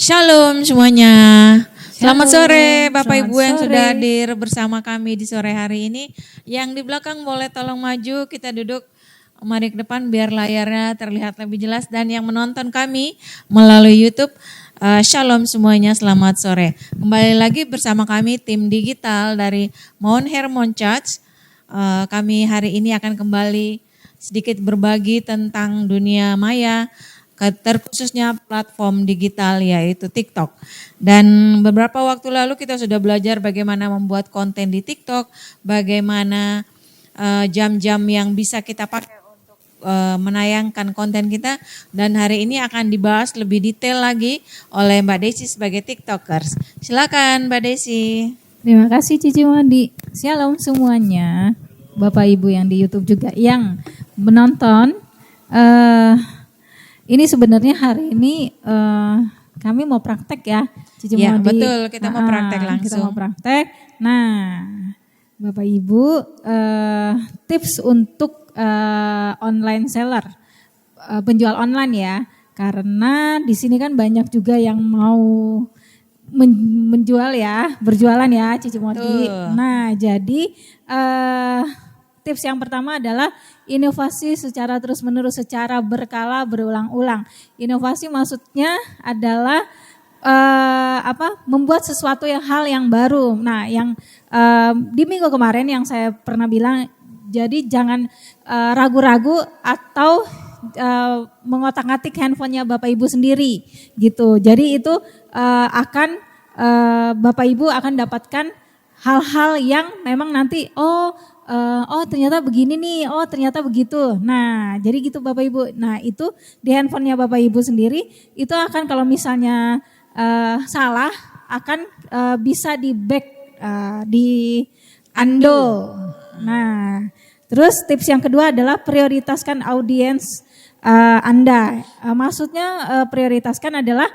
Shalom semuanya. Selamat sore Bapak Selamat Ibu yang sore. sudah hadir bersama kami di sore hari ini. Yang di belakang boleh tolong maju, kita duduk mari ke depan biar layarnya terlihat lebih jelas. Dan yang menonton kami melalui YouTube, Shalom semuanya, selamat sore. Kembali lagi bersama kami tim digital dari Mount Hermon Church. Kami hari ini akan kembali sedikit berbagi tentang dunia maya, terkhususnya platform digital yaitu TikTok. Dan beberapa waktu lalu kita sudah belajar bagaimana membuat konten di TikTok, bagaimana jam-jam yang bisa kita pakai untuk menayangkan konten kita. Dan hari ini akan dibahas lebih detail lagi oleh Mbak Desi sebagai TikTokers. Silakan Mbak Desi. Terima kasih Cici Modi. Shalom semuanya, Bapak Ibu yang di YouTube juga yang menonton. Ini sebenarnya hari ini kami mau praktek ya, Cici Ya, Modi. betul, kita mau praktek langsung. Kita mau praktek. Nah, Bapak Ibu, tips untuk online seller, penjual online ya, karena di sini kan banyak juga yang mau menjual ya, berjualan ya, Cici Modi. Nah, jadi tips yang pertama adalah inovasi secara terus-menerus, secara berkala, berulang-ulang. Inovasi maksudnya adalah membuat sesuatu hal yang baru. Nah, yang di minggu kemarin yang saya pernah bilang, jadi jangan ragu-ragu atau mengotak-atik handphonenya Bapak Ibu sendiri gitu. Jadi itu akan Bapak Ibu akan dapatkan hal-hal yang memang nanti oh ternyata begini nih, oh ternyata begitu. Nah, jadi gitu Bapak Ibu. Nah, itu di handphonenya Bapak Ibu sendiri itu akan kalau misalnya salah akan bisa di back, di undo. Nah, terus tips yang kedua adalah prioritaskan audiens Anda. Maksudnya prioritaskan adalah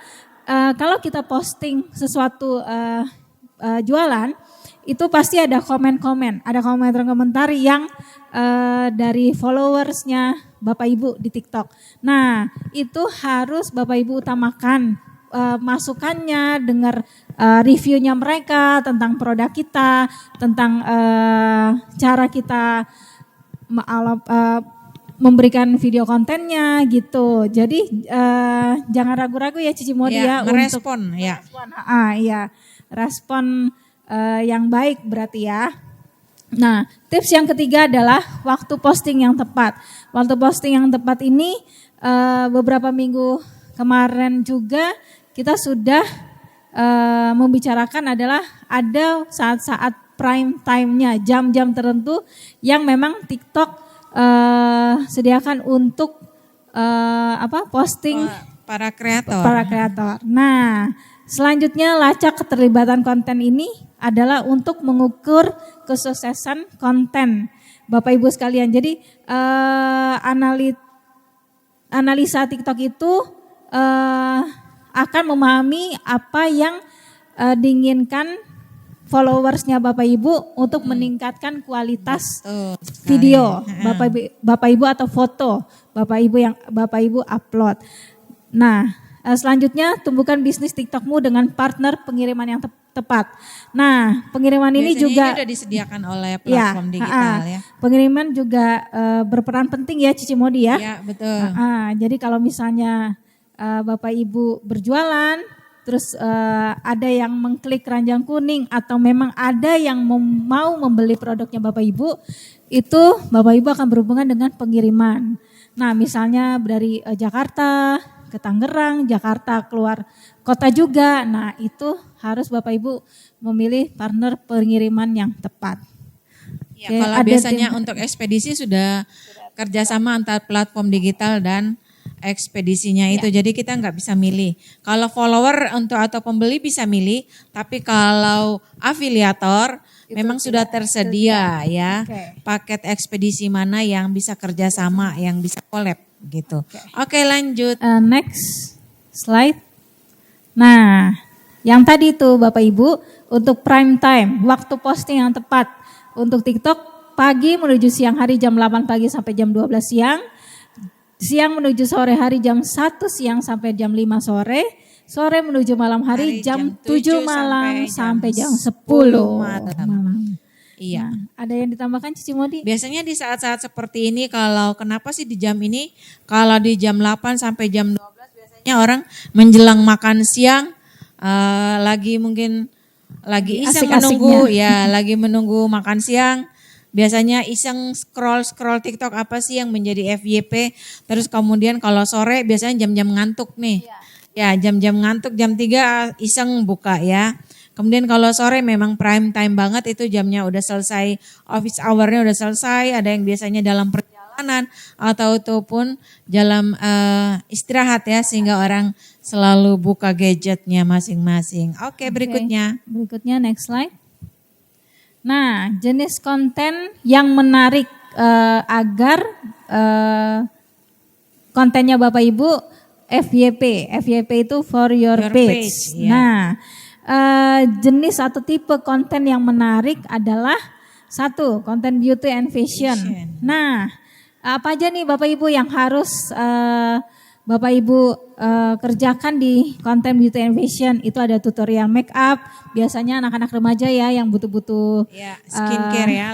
kalau kita posting sesuatu jualan, itu pasti ada komen-komen, ada komentar-komentar yang dari followersnya Bapak Ibu di TikTok. Nah, itu harus Bapak Ibu utamakan masukannya, dengar reviewnya mereka tentang produk kita, tentang cara kita memberikan video kontennya gitu. Jadi jangan ragu-ragu ya Cici Modi ya merespon, untuk ya. Respon yang baik berarti ya. Nah, tips yang ketiga adalah waktu posting yang tepat. Waktu posting yang tepat ini beberapa minggu kemarin juga kita sudah membicarakan adalah ada saat-saat prime time-nya, jam-jam tertentu yang memang TikTok sediakan untuk posting para kreator. Nah, selanjutnya lacak keterlibatan konten ini adalah untuk mengukur kesuksesan konten Bapak Ibu sekalian. Jadi analisa TikTok itu akan memahami apa yang diinginkan followersnya Bapak Ibu untuk meningkatkan kualitas video Bapak Ibu atau foto Bapak Ibu upload. Nah, selanjutnya tumbuhkan bisnis TikTokmu dengan partner pengiriman yang tepat. Nah, pengiriman ini juga sudah disediakan oleh platform digital ya. Pengiriman juga berperan penting ya Cici Modi ya. Iya, betul. Jadi kalau misalnya Bapak Ibu berjualan, terus ada yang mengklik keranjang kuning atau memang ada yang mau membeli produknya Bapak Ibu, itu Bapak Ibu akan berhubungan dengan pengiriman. Nah, misalnya dari Jakarta ke Tangerang, Jakarta keluar kota juga. Nah, itu harus Bapak Ibu memilih partner pengiriman yang tepat. Ya, kalau biasanya untuk ekspedisi sudah kerjasama antar platform digital dan ekspedisinya itu. Jadi kita nggak bisa milih. Kalau follower atau pembeli bisa milih, tapi kalau afiliator itu memang sudah tersedia ya. Paket ekspedisi mana yang bisa kerjasama, yang bisa collab gitu. Oke, lanjut. Next slide. Nah, yang tadi itu Bapak Ibu untuk prime time, waktu posting yang tepat untuk TikTok pagi menuju siang hari jam 8 pagi sampai jam 12 siang. Siang menuju sore hari jam 1 siang sampai jam 5 sore. sore menuju malam hari, jam 7 malam sampai jam 10 malam. Iya. Nah, ada yang ditambahkan Cici Modi? Biasanya di saat-saat seperti ini kenapa sih di jam ini, kalau di jam 8 sampai jam 12 biasanya orang menjelang makan siang lagi iseng menunggu ya, lagi menunggu makan siang. Biasanya iseng scroll TikTok apa sih yang menjadi FYP. Terus kemudian kalau sore biasanya jam-jam ngantuk nih. Ya, jam-jam ngantuk, jam 3 iseng buka ya. Kemudian kalau sore memang prime time banget, itu jamnya udah selesai, office hour-nya udah selesai, ada yang biasanya dalam perjalanan atau ataupun dalam istirahat ya, sehingga orang selalu buka gadgetnya masing-masing. Oke, berikutnya. Berikutnya next slide. Nah, jenis konten yang menarik agar kontennya Bapak Ibu FYP. FYP itu for your page. Ya. Nah, jenis atau tipe konten yang menarik adalah satu, konten beauty and fashion. Nah, apa aja nih Bapak Ibu yang harus Bapak Ibu kerjakan di konten beauty and fashion? Itu ada tutorial make up, biasanya anak-anak remaja ya yang butuh-butuh skincare ya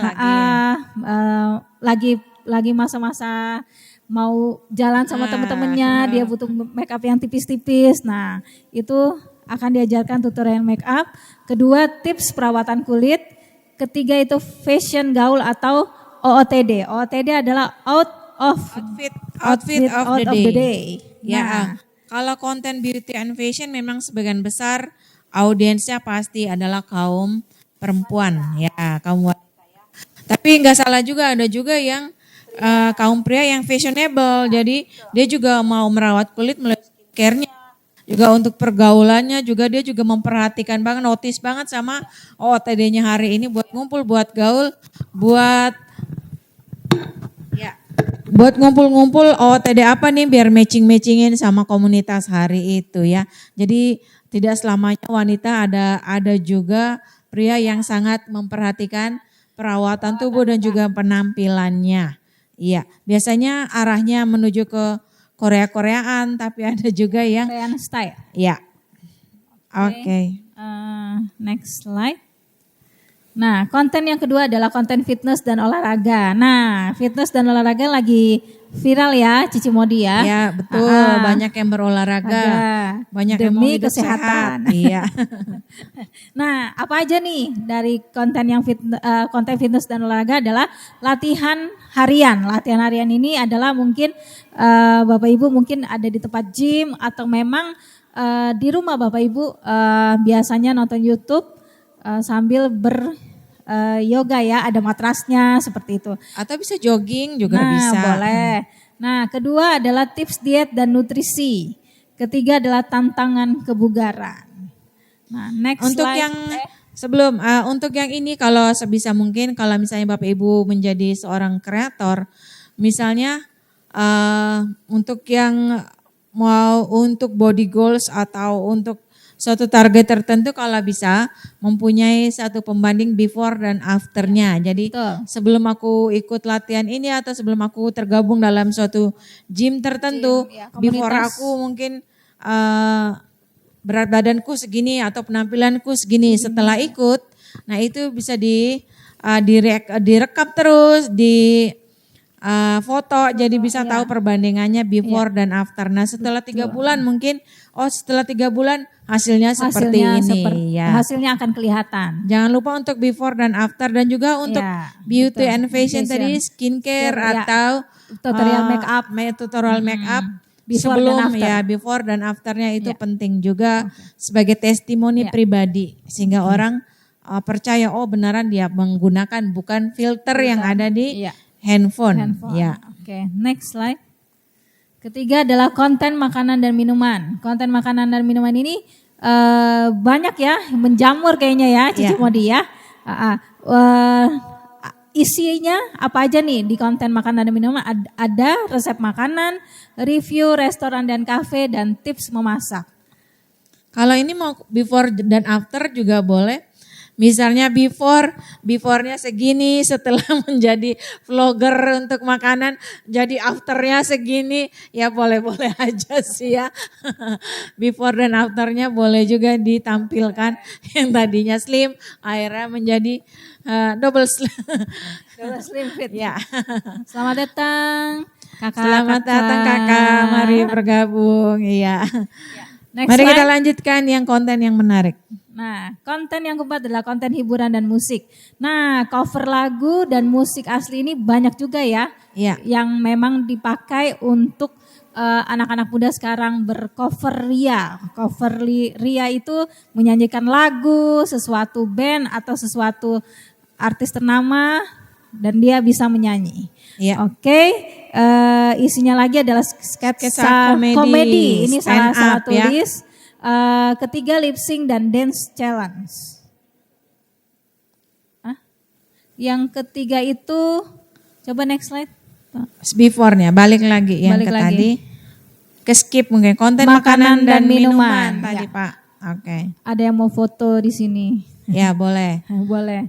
lagi masa-masa mau jalan sama teman-temannya, dia butuh make up yang tipis-tipis. Nah, itu akan diajarkan tutorial make up. Kedua, tips perawatan kulit. Ketiga itu fashion gaul atau OOTD. OOTD adalah outfit of the day. Ya, kalau konten beauty and fashion memang sebagian besar audiensnya pasti adalah kaum perempuan ya, kaum wanita ya. Tapi nggak salah juga, ada juga yang kaum pria yang fashionable. Jadi dia juga mau merawat kulit melalui skincare-nya. Juga untuk pergaulannya juga dia juga memperhatikan banget, notice banget sama OOTD-nya hari ini buat ngumpul, buat gaul, buat ngumpul-ngumpul OOTD apa nih biar matching-matchingin sama komunitas hari itu ya. Jadi tidak selamanya wanita, ada juga pria yang sangat memperhatikan perawatan tubuh dan juga penampilannya. Iya, biasanya arahnya menuju ke Korea-Koreaan, tapi ada juga yang Korean style. Ya. Oke. Next slide. Nah, konten yang kedua adalah konten fitness dan olahraga. Nah, fitness dan olahraga lagi viral ya, Cici Modi ya. Ya, betul. Banyak yang berolahraga, banyak yang mau demi hidup kesehatan. Sehat. Iya. Nah, apa aja nih dari konten yang konten fitness dan olahraga adalah latihan harian. Latihan harian ini adalah mungkin Bapak Ibu mungkin ada di tempat gym atau memang di rumah Bapak Ibu biasanya nonton YouTube sambil yoga ya, ada matrasnya seperti itu. Atau bisa jogging juga bisa. Boleh. Nah, kedua adalah tips diet dan nutrisi. Ketiga adalah tantangan kebugaran. Nah, next untuk slide. yang untuk yang ini kalau sebisa mungkin kalau misalnya Bapak Ibu menjadi seorang kreator, misalnya untuk yang mau untuk body goals atau untuk suatu target tertentu, kalau bisa mempunyai satu pembanding before dan afternya. Jadi sebelum aku ikut latihan ini atau sebelum aku tergabung dalam suatu gym tertentu, before aku mungkin berat badanku segini atau penampilanku segini. Setelah ikut, nah itu bisa direkap terus, di foto, jadi bisa tahu perbandingannya before dan after. Nah setelah 3 bulan mungkin, setelah 3 bulan hasilnya seperti ini ya. Hasilnya akan kelihatan. Jangan lupa untuk before dan after, dan juga untuk beauty and fashion tadi, skincare atau tutorial make up. Tutorial make up sebelum before dan afternya itu penting juga sebagai testimoni pribadi, sehingga orang percaya beneran dia menggunakan, bukan filter yang ada di handphone. Ya. Oke, next slide. Ketiga adalah konten makanan dan minuman. Konten makanan dan minuman ini banyak ya, menjamur kayaknya ya, Cici Modi ya. Isinya apa aja nih di konten makanan dan minuman? Ada resep makanan, review restoran dan kafe, dan tips memasak. Kalau ini mau before dan after juga boleh. Misalnya beforenya segini, setelah menjadi vlogger untuk makanan, jadi afternya segini, ya boleh-boleh aja sih ya. Before dan afternya boleh juga ditampilkan, yang tadinya slim, akhirnya menjadi double slim. Double slim fit. Ya. Selamat datang kakak. Selamat datang kakak, mari bergabung. Iya. Next Mari kita slide. lanjutkan yang konten yang menarik. Nah, konten yang keempat adalah konten hiburan dan musik. Nah, cover lagu dan musik asli ini banyak juga ya, Iya. yang memang dipakai untuk anak-anak muda sekarang bercover ria. Ria itu menyanyikan lagu, sesuatu band atau sesuatu artis ternama dan dia bisa menyanyi. Iya. Oke, isinya lagi adalah sketsa Sketsa komedi. Ini stand salah up, ya. tulis. Ketiga lip sync dan dance challenge. Yang ketiga itu, coba next slide. Before-nya, balik lagi yang Balik ke lagi. tadi. Ke skip mungkin konten makanan dan minuman tadi ya. Pak. Oke. Ada yang mau foto di sini? Ya boleh. Boleh.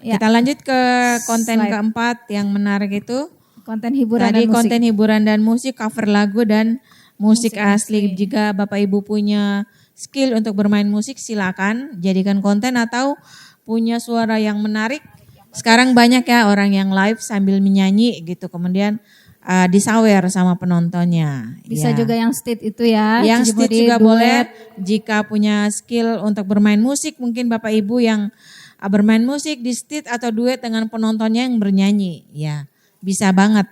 Ya, Kita lanjut ke konten Slide. keempat yang menarik itu. konten hiburan Tadi dan musik. konten hiburan dan musik, cover lagu dan musik asli. Jika Bapak Ibu punya skill untuk bermain musik silakan jadikan konten atau punya suara yang menarik. Sekarang banyak ya orang yang live sambil menyanyi gitu kemudian disawer sama penontonnya. Bisa Ya. juga yang state itu ya. Yang Cici stage Body, juga duet. boleh jika punya skill untuk bermain musik mungkin Bapak Ibu yang bermain musik di stage atau duet dengan penontonnya yang bernyanyi. Ya, bisa banget.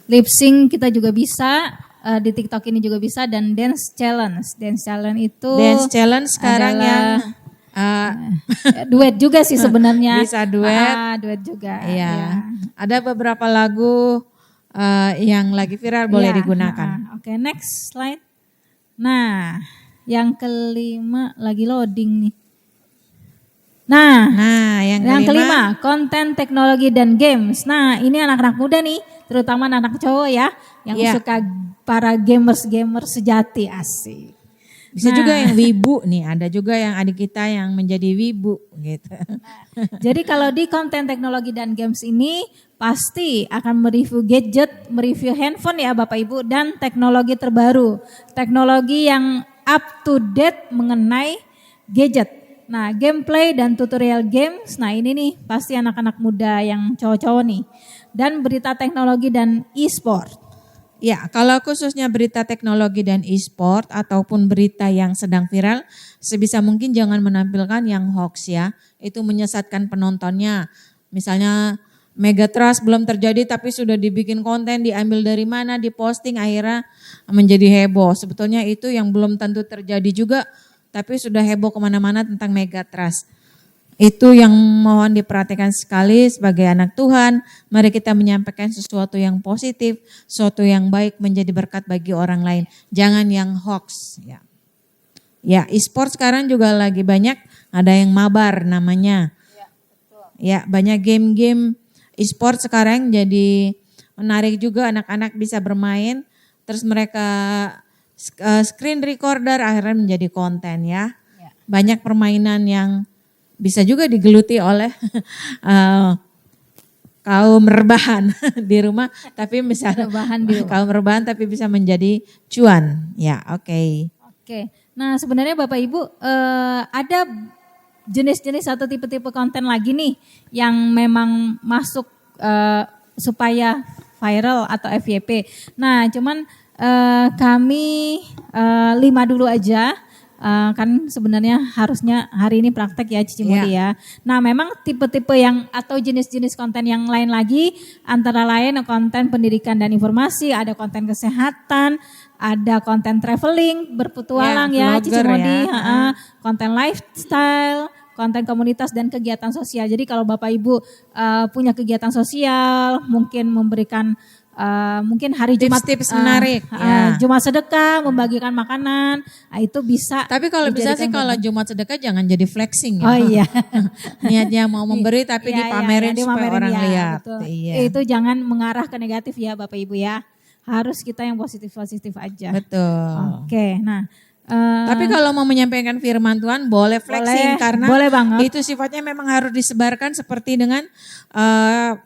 Lip sync kita juga bisa, di TikTok ini juga bisa dan dance challenge. Dance challenge itu Dance challenge sekarang adalah, yang duet juga sih sebenarnya. bisa duet. Duet juga. Iya. Ya. Ada beberapa lagu yang lagi viral boleh Iya, digunakan. Oke, next slide. Nah, yang kelima lagi loading nih. Nah, Nah, yang yang kelima, kelima, konten teknologi dan games. Nah, ini anak-anak muda nih, terutama anak-anak cowok ya, yang Iya. suka para gamers sejati, asik. bisa Nah. juga yang wibu nih, ada juga yang adik kita yang menjadi wibu gitu. Jadi kalau di konten teknologi dan games ini pasti akan mereview gadget, mereview handphone ya Bapak Ibu dan teknologi terbaru. Teknologi yang up to date mengenai gadget. Nah, gameplay dan tutorial games, nah ini nih pasti anak-anak muda yang cowok-cowok nih. Dan berita teknologi dan e-sport. Ya, kalau khususnya berita teknologi dan e-sport ataupun berita yang sedang viral, sebisa mungkin jangan menampilkan yang hoax ya. Itu menyesatkan penontonnya. Misalnya Megatrust belum terjadi tapi sudah dibikin konten, diambil dari mana, diposting akhirnya menjadi heboh. Sebetulnya itu yang belum tentu terjadi juga, tapi sudah heboh kemana-mana tentang Megatrust. Itu yang mohon diperhatikan sekali sebagai anak Tuhan. Mari kita menyampaikan sesuatu yang positif, sesuatu yang baik menjadi berkat bagi orang lain. Jangan yang hoax. Ya, e-sport sekarang juga lagi banyak, ada yang mabar namanya. Ya, banyak game-game e-sport sekarang jadi menarik juga anak-anak bisa bermain. Terus mereka screen recorder akhirnya menjadi konten ya. Banyak permainan yang bisa juga digeluti oleh kaum rebahan di rumah, tapi misalnya Rebahan di rumah. kaum rebahan tapi bisa menjadi cuan. Ya, oke. Oke, nah sebenarnya Bapak Ibu ada jenis-jenis atau tipe-tipe konten lagi nih yang memang masuk supaya viral atau FYP. Nah cuman kami 5 dulu aja. Kan sebenarnya harusnya hari ini praktek ya Cici Mudi ya. Nah memang tipe-tipe yang atau jenis-jenis konten yang lain lagi antara lain konten pendidikan dan informasi, ada konten kesehatan, ada konten traveling, berpetualang ya Cici vlogger Mudi, ya. konten lifestyle, konten komunitas dan kegiatan sosial. Jadi kalau Bapak Ibu punya kegiatan sosial, mungkin memberikan mungkin hari Jumat Tips-tips menarik, ya. Jumat sedekah, membagikan makanan, itu bisa. Tapi kalau bisa sih kalau Jumat sedekah jangan jadi flexing ya. Oh iya. Niatnya mau memberi tapi Iya, dipamerin iya, supaya orang ya, lihat. betul. Iya. Itu jangan mengarah ke negatif ya Bapak Ibu ya. Harus kita yang positif-positif aja. Betul. Oke, nah Tapi kalau mau menyampaikan firman Tuhan boleh flexing karena boleh banget. itu sifatnya memang harus disebarkan seperti dengan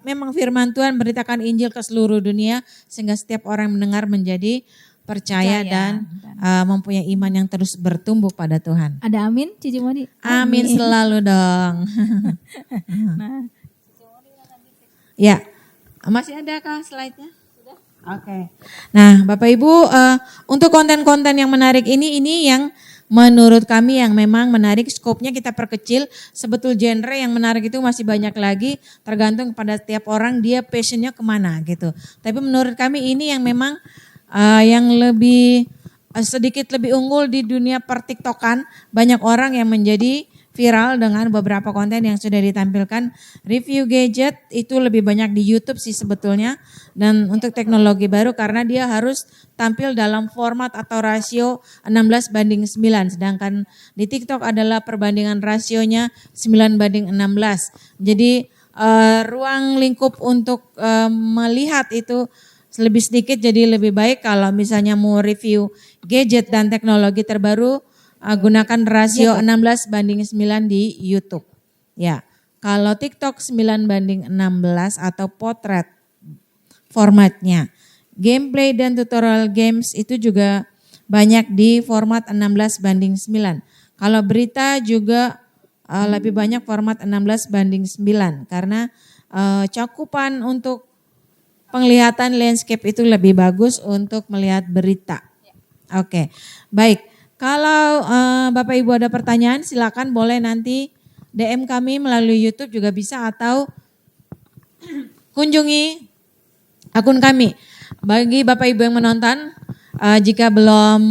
memang firman Tuhan, beritakan Injil ke seluruh dunia sehingga setiap orang yang mendengar menjadi percaya dan mempunyai iman yang terus bertumbuh pada Tuhan. Ada amin Cici Moni? Amin selalu dong. Nah, Ya, masih adakah slide-nya? Oke. Nah, Bapak Ibu, untuk konten-konten yang menarik ini yang menurut kami yang memang menarik, skopnya kita perkecil. Sebetul genre yang menarik itu masih banyak lagi, tergantung pada setiap orang dia passionnya kemana gitu. Tapi menurut kami ini yang memang yang lebih sedikit lebih unggul di dunia pertiktokan. Banyak orang yang menjadi viral dengan beberapa konten yang sudah ditampilkan. Review gadget itu lebih banyak di YouTube sih sebetulnya. Dan untuk teknologi baru karena dia harus tampil dalam format atau rasio 16:9. Sedangkan di TikTok adalah perbandingan rasionya 9:16. Jadi ruang lingkup untuk melihat itu lebih sedikit, jadi lebih baik kalau misalnya mau review gadget dan teknologi terbaru gunakan rasio 16:9 di YouTube. Ya, kalau TikTok 9:16 atau potret formatnya. Gameplay dan tutorial games itu juga banyak di format 16:9. Kalau berita juga lebih banyak format 16:9 karena cakupan untuk penglihatan landscape itu lebih bagus untuk melihat berita. Oke, baik. Kalau Bapak Ibu ada pertanyaan silakan boleh nanti DM kami melalui YouTube juga bisa atau kunjungi akun kami. Bagi Bapak Ibu yang menonton jika belum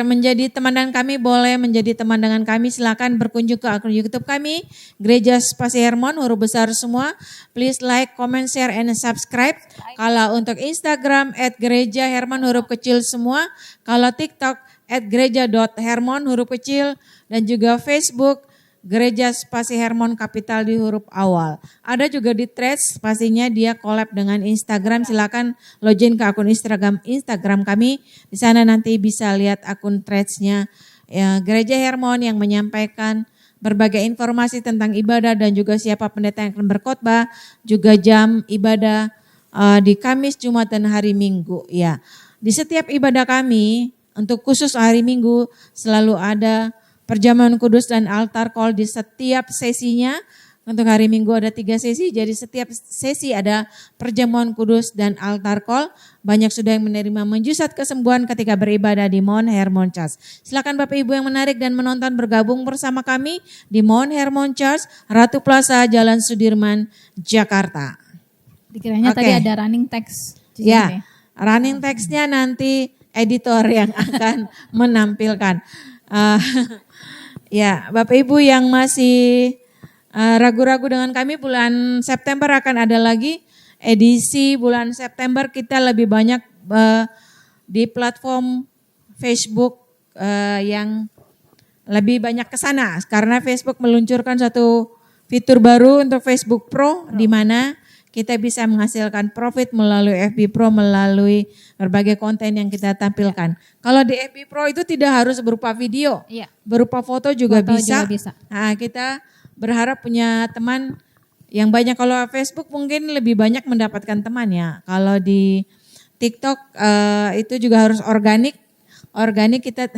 menjadi teman dengan kami boleh menjadi teman dengan kami, silakan berkunjung ke akun YouTube kami Gereja Spasi Hermon huruf besar semua. Please like, comment, share, and subscribe. Kalau untuk Instagram @gereja_hermon huruf kecil semua. Kalau TikTok @gereja.hermon huruf kecil dan juga Facebook Gereja Spasi Hermon kapital di huruf awal. Ada juga di Threads, pastinya dia collab dengan Instagram. Silakan login ke akun Instagram kami. Di sana nanti bisa lihat akun Threads-nya Gereja Hermon yang menyampaikan berbagai informasi tentang ibadah dan juga siapa pendeta yang akan berkhotbah, juga jam ibadah di Kamis, Jumat dan hari Minggu. Ya, di setiap ibadah kami untuk khusus hari Minggu selalu ada perjamuan kudus dan altar call di setiap sesinya. Untuk hari Minggu ada 3 sesi, jadi setiap sesi ada perjamuan kudus dan altar call. Banyak sudah yang menerima mujizat kesembuhan ketika beribadah di Mount Hermon Church. Silakan Bapak Ibu yang menarik dan menonton bergabung bersama kami di Mount Hermon Church, Ratu Plaza, Jalan Sudirman, Jakarta. Dikiranya tadi ada running text. Ya, running text-nya nanti editor yang akan menampilkan. Ya, Bapak Ibu yang masih ragu-ragu dengan kami, bulan September akan ada lagi edisi bulan September. Kita lebih banyak di platform Facebook yang lebih banyak ke sana karena Facebook meluncurkan satu fitur baru untuk Facebook Pro di mana kita bisa menghasilkan profit melalui FB Pro, melalui berbagai konten yang kita tampilkan. Kalau di FB Pro itu tidak harus berupa video, berupa foto juga bisa. Nah, kita berharap punya teman yang banyak. Kalau Facebook mungkin lebih banyak mendapatkan teman ya. Kalau di TikTok itu juga harus organik. Organik kita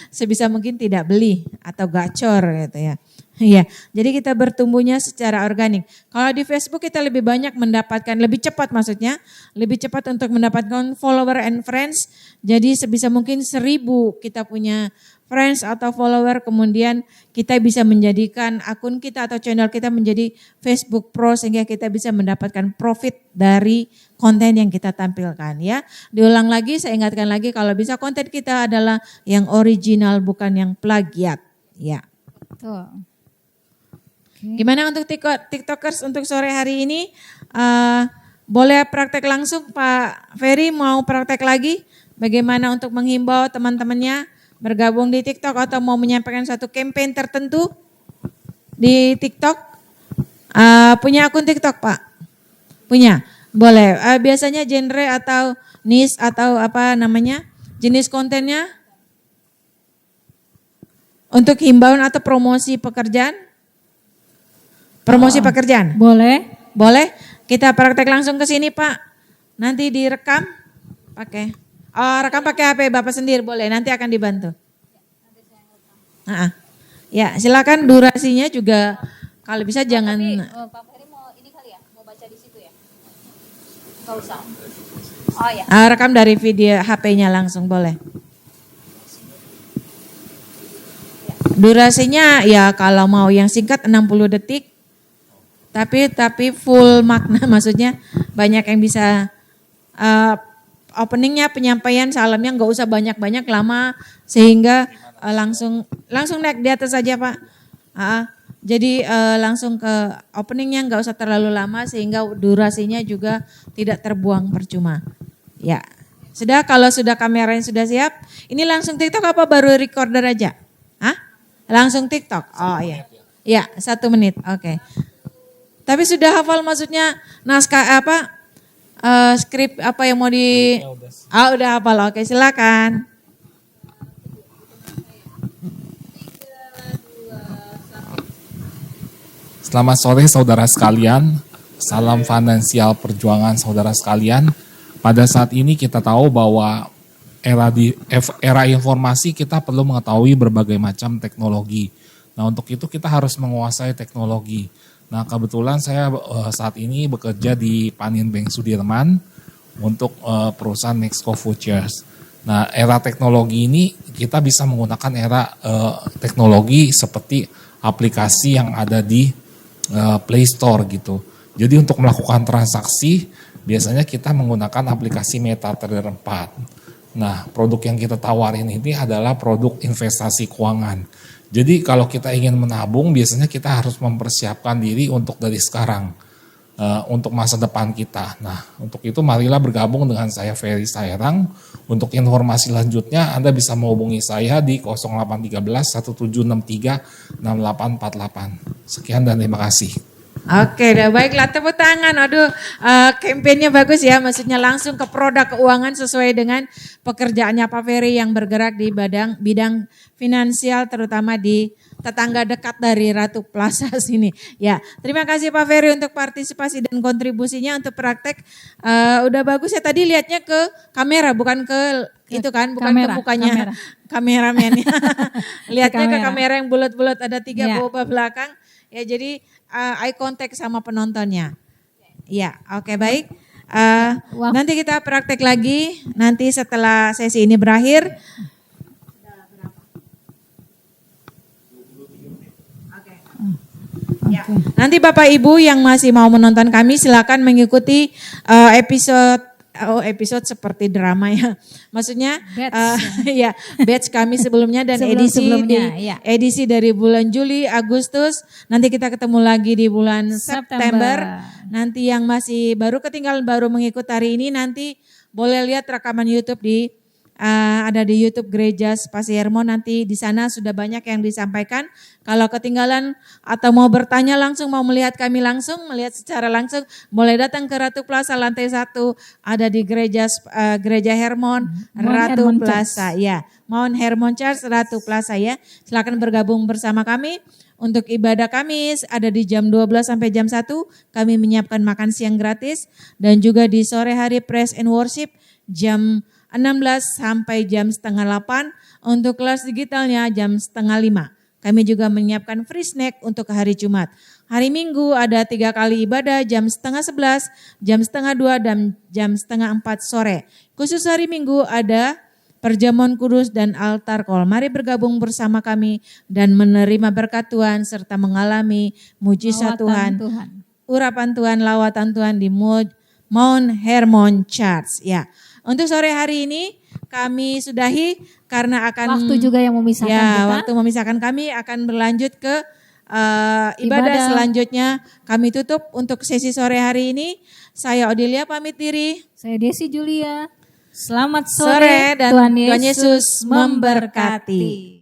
sebisa mungkin tidak beli atau gacor gitu ya. Iya, jadi kita bertumbuhnya secara organik. Kalau di Facebook kita lebih banyak mendapatkan, lebih cepat maksudnya, lebih cepat untuk mendapatkan follower and friends. Jadi sebisa mungkin 1000 kita punya friends atau follower, kemudian kita bisa menjadikan akun kita atau channel kita menjadi Facebook Pro sehingga kita bisa mendapatkan profit dari konten yang kita tampilkan ya. Diulang lagi, saya ingatkan lagi kalau bisa konten kita adalah yang original bukan yang plagiat ya. Betul. Gimana untuk TikTokers untuk sore hari ini? Boleh praktek langsung Pak Ferry, mau praktek lagi? Bagaimana untuk menghimbau teman-temannya bergabung di TikTok atau mau menyampaikan satu campaign tertentu di TikTok? Punya akun TikTok Pak? Punya? Boleh. Biasanya genre atau niche atau apa namanya? Jenis kontennya? untuk himbauan atau promosi pekerjaan? Promosi pekerjaan? Boleh. Boleh? Kita praktek langsung ke sini Pak. Nanti direkam pakai. Oh, rekam pakai HP Bapak sendiri boleh. Nanti akan dibantu. Ya, silakan durasinya juga kalau bisa jangan. Pak Ferry mau ini kali ya, mau baca di situ ya? Gak usah. Oh ya. Rekam dari video HP-nya langsung boleh. Durasinya ya kalau mau yang singkat 60 detik. Tapi full makna maksudnya banyak yang bisa openingnya, penyampaian salamnya nggak usah banyak-banyak lama sehingga langsung naik di atas saja Pak. Jadi langsung ke openingnya nggak usah terlalu lama sehingga durasinya juga tidak terbuang percuma. Ya, kalau sudah kameranya sudah siap, ini langsung TikTok apa baru recorder aja? Langsung TikTok. Oh iya. Ya, 1 menit. Oke. Tapi sudah hafal maksudnya naskah apa? Skrip apa yang mau di udah hafal. Oke, silakan. Selamat sore saudara sekalian, salam finansial perjuangan saudara sekalian. Pada saat ini kita tahu bahwa era informasi kita perlu mengetahui berbagai macam teknologi. Nah untuk itu kita harus menguasai teknologi. Nah kebetulan saya saat ini bekerja di Panin Bank Sudirman untuk perusahaan Nexco Futures. Nah era teknologi ini kita bisa menggunakan era teknologi seperti aplikasi yang ada di Play Store gitu. Jadi untuk melakukan transaksi biasanya kita menggunakan aplikasi MetaTrader 4. Nah produk yang kita tawarin ini adalah produk investasi keuangan. Jadi kalau kita ingin menabung biasanya kita harus mempersiapkan diri untuk dari sekarang. Untuk masa depan kita. Nah untuk itu marilah bergabung dengan saya Ferry Saerang. Untuk informasi lanjutnya Anda bisa menghubungi saya di 0813 1763 6848. Sekian dan terima kasih. Oke, baiklah tepuk tangan. Aduh, kampanyenya bagus ya. Maksudnya langsung ke produk keuangan sesuai dengan pekerjaannya Pak Ferry yang bergerak di bidang finansial terutama di tetangga dekat dari Ratu Plaza sini. Ya, terima kasih Pak Ferry untuk partisipasi dan kontribusinya untuk praktek. Udah bagus ya tadi lihatnya ke kamera bukan ke itu kan, bukan ke mukanya kameramennya. Lihatnya ke kamera yang bulat-bulat ada 3 boba belakang. Ya, jadi eye contact sama penontonnya. Ya, oke baik. Nanti kita praktek lagi nanti setelah sesi ini berakhir. Ya. Nanti Bapak Ibu yang masih mau menonton kami silakan mengikuti episode seperti drama ya. Maksudnya ya batch kami sebelumnya dan edisi dari bulan Juli, Agustus. Nanti kita ketemu lagi di bulan September. Nanti yang masih baru ketinggalan baru mengikuti hari ini nanti boleh lihat rekaman YouTube ada di YouTube Gereja Spasi Hermon, nanti di sana sudah banyak yang disampaikan. Kalau ketinggalan atau mau bertanya langsung, mau melihat kami langsung, melihat secara langsung, boleh datang ke Ratu Plaza lantai 1, ada di Gereja Hermon, Ratu Plaza ya. Mount Hermon Church, Ratu Plaza ya. Silakan bergabung bersama kami. Untuk ibadah Kamis ada di jam 12 sampai jam 1, kami menyiapkan makan siang gratis. Dan juga di sore hari Praise and Worship jam 16 sampai jam setengah 8. Untuk kelas digitalnya jam setengah 5. Kami juga menyiapkan free snack untuk hari Jumat. Hari Minggu ada 3 kali ibadah jam setengah 11, jam setengah 2, dan jam setengah 4 sore. Khusus hari Minggu ada perjamuan kudus dan altar call. Mari bergabung bersama kami dan menerima berkat Tuhan serta mengalami mujizat Tuhan. Urapan Tuhan, lawatan Tuhan di Mount Hermon Church ya. Untuk sore hari ini kami sudahi karena akan waktu juga yang memisahkan kita. Waktu memisahkan kami akan berlanjut ke ibadah selanjutnya. Kami tutup untuk sesi sore hari ini. Saya Odilia pamit diri. Saya Desi Julia. Selamat sore dan Tuhan Yesus memberkati.